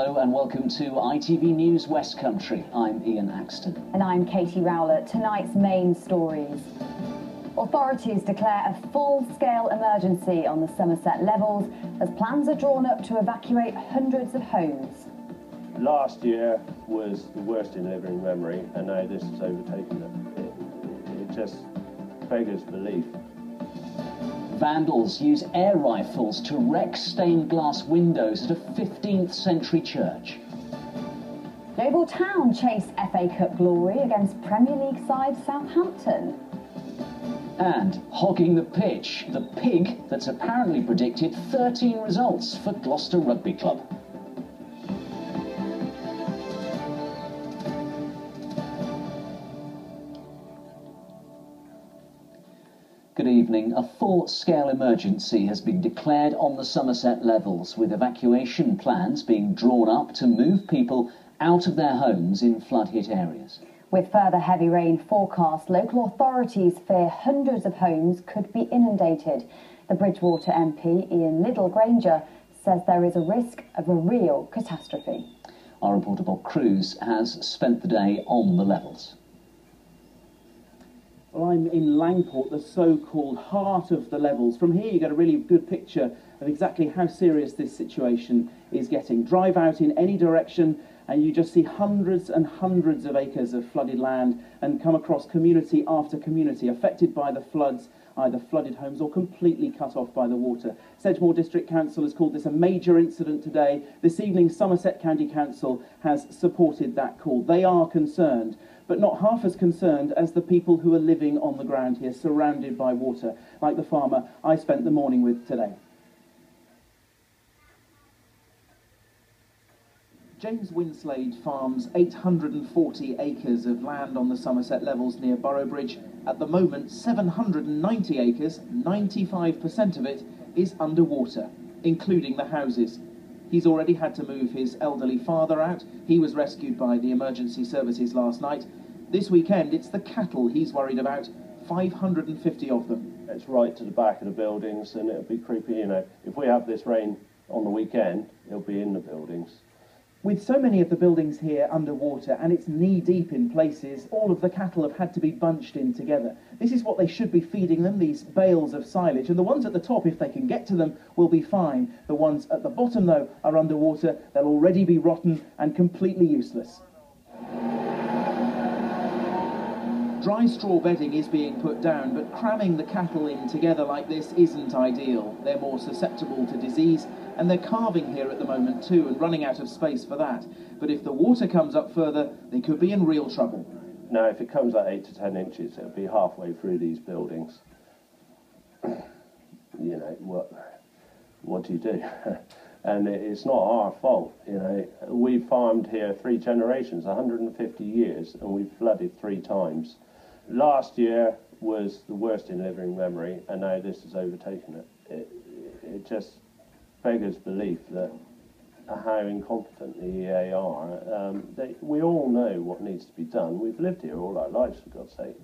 Hello and welcome to ITV News West Country. I'm Ian Axton. And I'm Katie Rowlett. Tonight's main stories. Authorities declare a full-scale emergency on the Somerset Levels as plans are drawn up to evacuate hundreds of homes. Last year was the worst in living memory, and now this has overtaken it. It just beggars belief. Vandals use air rifles to wreck stained glass windows at a 15th century church. Yeovil Town chase FA Cup glory against Premier League side Southampton. And hogging the pitch, the pig that's apparently predicted 13 results for Gloucester Rugby Club. Good evening. A full-scale emergency has been declared on the Somerset Levels, with evacuation plans being drawn up to move people out of their homes in flood-hit areas. With further heavy rain forecast, local authorities fear hundreds of homes could be inundated. The Bridgwater MP, Ian Liddle-Granger, says there is a risk of a real catastrophe. Our reporter Bob Cruz has spent the day on the Levels. Well, I'm in Langport, the so-called heart of the Levels. From here you get a really good picture of exactly how serious this situation is getting. Drive out in any direction and you just see hundreds and hundreds of acres of flooded land and come across community after community affected by the floods, either flooded homes or completely cut off by the water. Sedgemoor District Council has called this a major incident today. This evening, Somerset County Council has supported that call. They are concerned, but not half as concerned as the people who are living on the ground here, surrounded by water, like the farmer I spent the morning with today. James Winslade farms 840 acres of land on the Somerset Levels near Boroughbridge. At the moment, 790 acres, 95% of it, is underwater, including the houses. He's already had to move his elderly father out. He was rescued by the emergency services last night. This weekend, it's the cattle he's worried about, 550 of them. It's right to the back of the buildings, and it'll be creepy, you know. If we have this rain on the weekend, it'll be in the buildings. With so many of the buildings here underwater, and it's knee-deep in places, all of the cattle have had to be bunched in together. This is what they should be feeding them, these bales of silage, and the ones at the top, if they can get to them, will be fine. The ones at the bottom, though, are underwater. They'll already be rotten and completely useless. Dry straw bedding is being put down, but cramming the cattle in together like this isn't ideal. They're more susceptible to disease, and they're calving here at the moment too, and running out of space for that. But if the water comes up further, they could be in real trouble. Now, if it comes at 8 to 10 inches, it'll be halfway through these buildings. You know, what do you do? And it's not our fault, you know. We've farmed here 3 generations, 150 years, and we've flooded 3 times. Last year was the worst in living memory, and now this has overtaken it. It just beggars belief that how incompetent the EA are. We all know what needs to be done. We've lived here all our lives, for God's sake.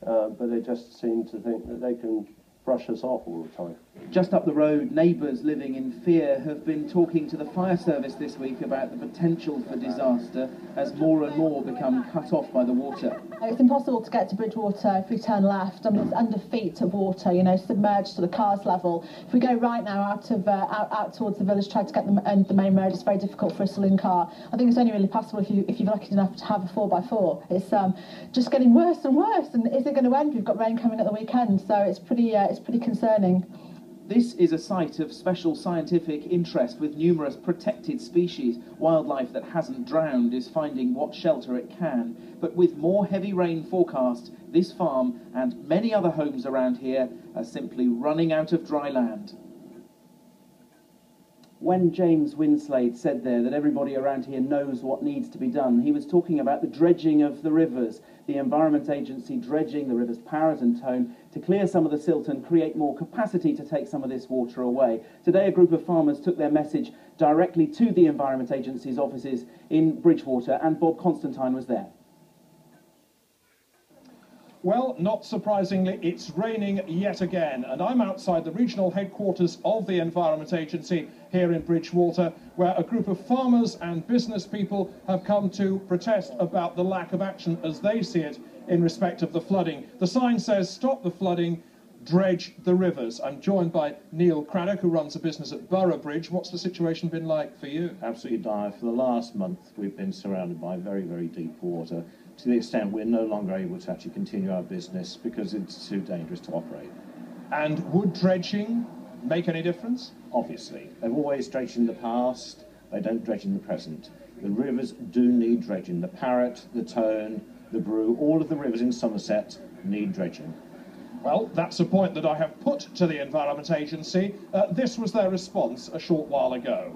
But they just seem to think that they can brush us off all the time. Just up the road, neighbours living in fear have been talking to the fire service this week about the potential for disaster as more and more become cut off by the water. It's impossible to get to Bridgwater if we turn left. I mean, it's under feet of water, you know, submerged to the car's level. If we go right now out towards the village, try to get the main road, it's very difficult for a saloon car. I think it's only really possible if you're lucky enough to have a 4x4. It's just getting worse and worse, and is it going to end? We've got rain coming at the weekend, so it's pretty concerning. This is a site of special scientific interest with numerous protected species. Wildlife that hasn't drowned is finding what shelter it can. But with more heavy rain forecast, this farm and many other homes around here are simply running out of dry land. When James Winslade said there that everybody around here knows what needs to be done, he was talking about the dredging of the rivers, the Environment Agency dredging the rivers Parrett and Tone to clear some of the silt and create more capacity to take some of this water away. Today, a group of farmers took their message directly to the Environment Agency's offices in Bridgwater, and Bob Constantine was there. Well, not surprisingly, it's raining yet again, and I'm outside the regional headquarters of the Environment Agency here in Bridgwater, where a group of farmers and business people have come to protest about the lack of action, as they see it, in respect of the flooding. The sign says, "Stop the flooding, dredge the rivers." I'm joined by Neil Craddock, who runs a business at Boroughbridge. What's the situation been like for you? Absolutely dire. For the last month, we've been surrounded by very, very deep water, to the extent we're no longer able to actually continue our business because it's too dangerous to operate. And would dredging make any difference? Obviously. They've always dredged in the past, they don't dredge in the present. The rivers do need dredging. The Parrett, the Tone, the Brew, all of the rivers in Somerset need dredging. Well, that's a point that I have put to the Environment Agency. This was their response a short while ago.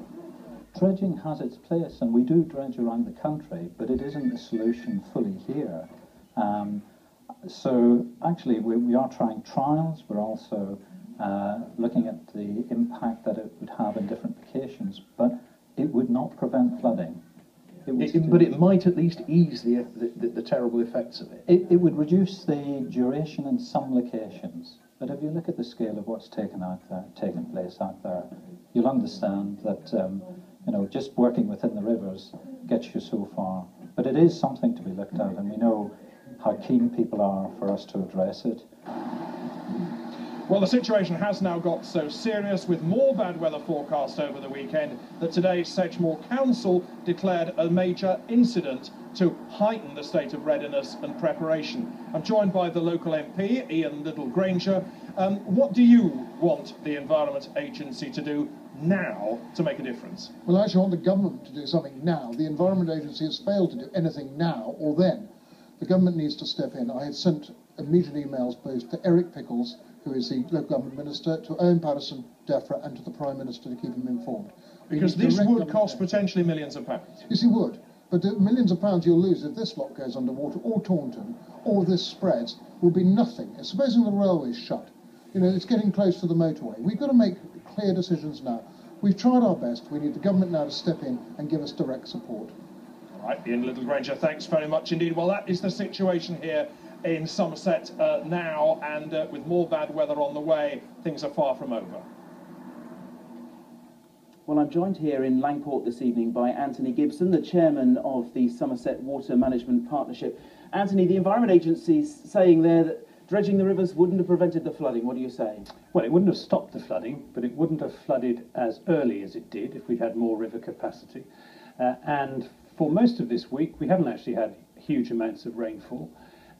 Dredging has its place, and we do dredge around the country, but it isn't the solution fully here. So actually we are trying trials. We're also looking at the impact that it would have in different locations, but it would not prevent flooding. But it might at least ease the terrible effects of it. It would reduce the duration in some locations. But if you look at the scale of what's taken place out there, you'll understand that just working within the rivers gets you so far. But it is something to be looked at, and we know how keen people are for us to address it. Well, the situation has now got so serious, with more bad weather forecast over the weekend, that today Sedgemoor Council declared a major incident to heighten the state of readiness and preparation. I'm joined by the local MP, Ian Liddle-Granger. What do you want the Environment Agency to do now to make a difference? Well, I actually want the government to do something now. The Environment Agency has failed to do anything now or then. The government needs to step in. I have sent immediate emails both to Eric Pickles, who is the local government minister, to Owen Paterson, DEFRA, and to the Prime Minister to keep him informed. Because this would cost potentially millions of pounds. Yes, it would. But the millions of pounds you'll lose if this lot goes underwater, or Taunton, or this spreads, will be nothing. Supposing the railway's shut, it's getting close to the motorway. We've got to make clear decisions now. We've tried our best. We need the government now to step in and give us direct support. All right, Ian Liddle-Granger, thanks very much indeed. Well, that is the situation here in Somerset now, and with more bad weather on the way, things are far from over. Well, I'm joined here in Langport this evening by Anthony Gibson, the chairman of the Somerset Water Management Partnership. Anthony, the Environment Agency's saying there that dredging the rivers wouldn't have prevented the flooding. What are you saying? Well, it wouldn't have stopped the flooding, but it wouldn't have flooded as early as it did if we'd had more river capacity. And for most of this week, we haven't actually had huge amounts of rainfall.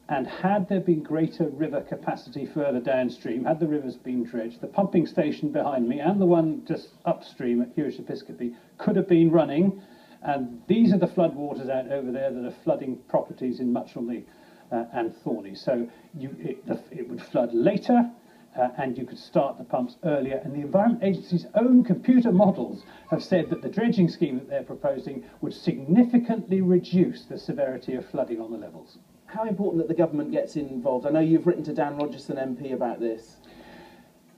And had there been greater river capacity further downstream, had the rivers been dredged, the pumping station behind me and the one just upstream at Hewish Episcopi could have been running. And these are the floodwaters out over there that are flooding properties in Muchelney and Thorney. So it would flood later, and you could start the pumps earlier. And the Environment Agency's own computer models have said that the dredging scheme that they're proposing would significantly reduce the severity of flooding on the levels. How important that the government gets involved? I know you've written to Dan Rogerson MP about this.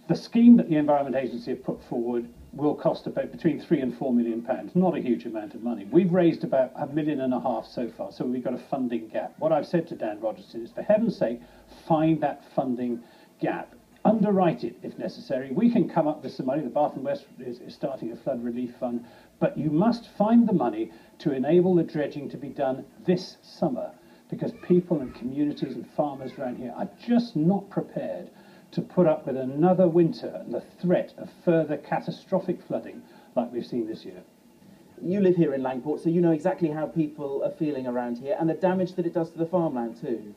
The scheme that the Environment Agency have put forward will cost about between £3 and £4 million. Not a huge amount of money. We've raised about £1.5 million so far, so we've got a funding gap. What I've said to Dan Rogerson is, for heaven's sake, find that funding gap. Underwrite it if necessary. We can come up with some money. The Bath and West is starting a flood relief fund, but you must find the money to enable the dredging to be done this summer, because people and communities and farmers around here are just not prepared to put up with another winter and the threat of further catastrophic flooding like we've seen this year. You live here in Langport, so you know exactly how people are feeling around here and the damage that it does to the farmland too.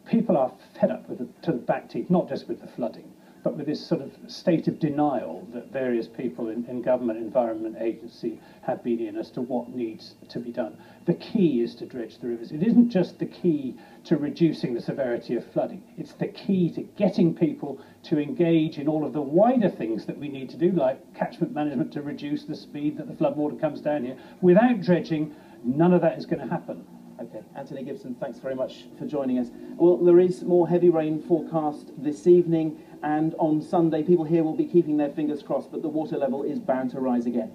People are fed up to the back teeth, not just with the flooding, but with this sort of state of denial that various people in government environment agency have been in as to what needs to be done. The key is to dredge the rivers. It isn't just the key to reducing the severity of flooding. It's the key to getting people to engage in all of the wider things that we need to do, like catchment management to reduce the speed that the floodwater comes down here. Without dredging, none of that is going to happen. Okay, Anthony Gibson, thanks very much for joining us. Well, there is more heavy rain forecast this evening, and on Sunday people here will be keeping their fingers crossed, but the water level is bound to rise again.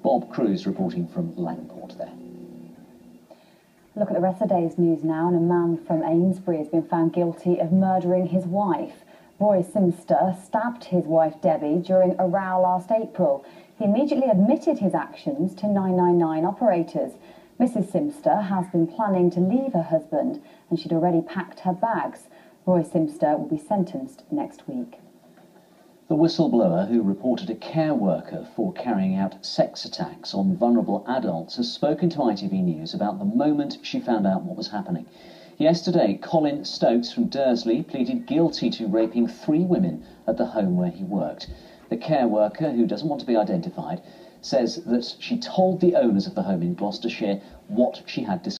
Bob Cruz reporting from Langport there. Look at the rest of the day's news now, and a man from Amesbury has been found guilty of murdering his wife. Roy Simster stabbed his wife Debbie during a row last April. He immediately admitted his actions to 999 operators. Mrs Simster has been planning to leave her husband, and she'd already packed her bags. Roy Simster will be sentenced next week. The whistleblower who reported a care worker for carrying out sex attacks on vulnerable adults has spoken to ITV News about the moment she found out what was happening. Yesterday, Colin Stokes from Dursley pleaded guilty to raping 3 women at the home where he worked. The care worker, who doesn't want to be identified, says that she told the owners of the home in Gloucestershire what she had discovered.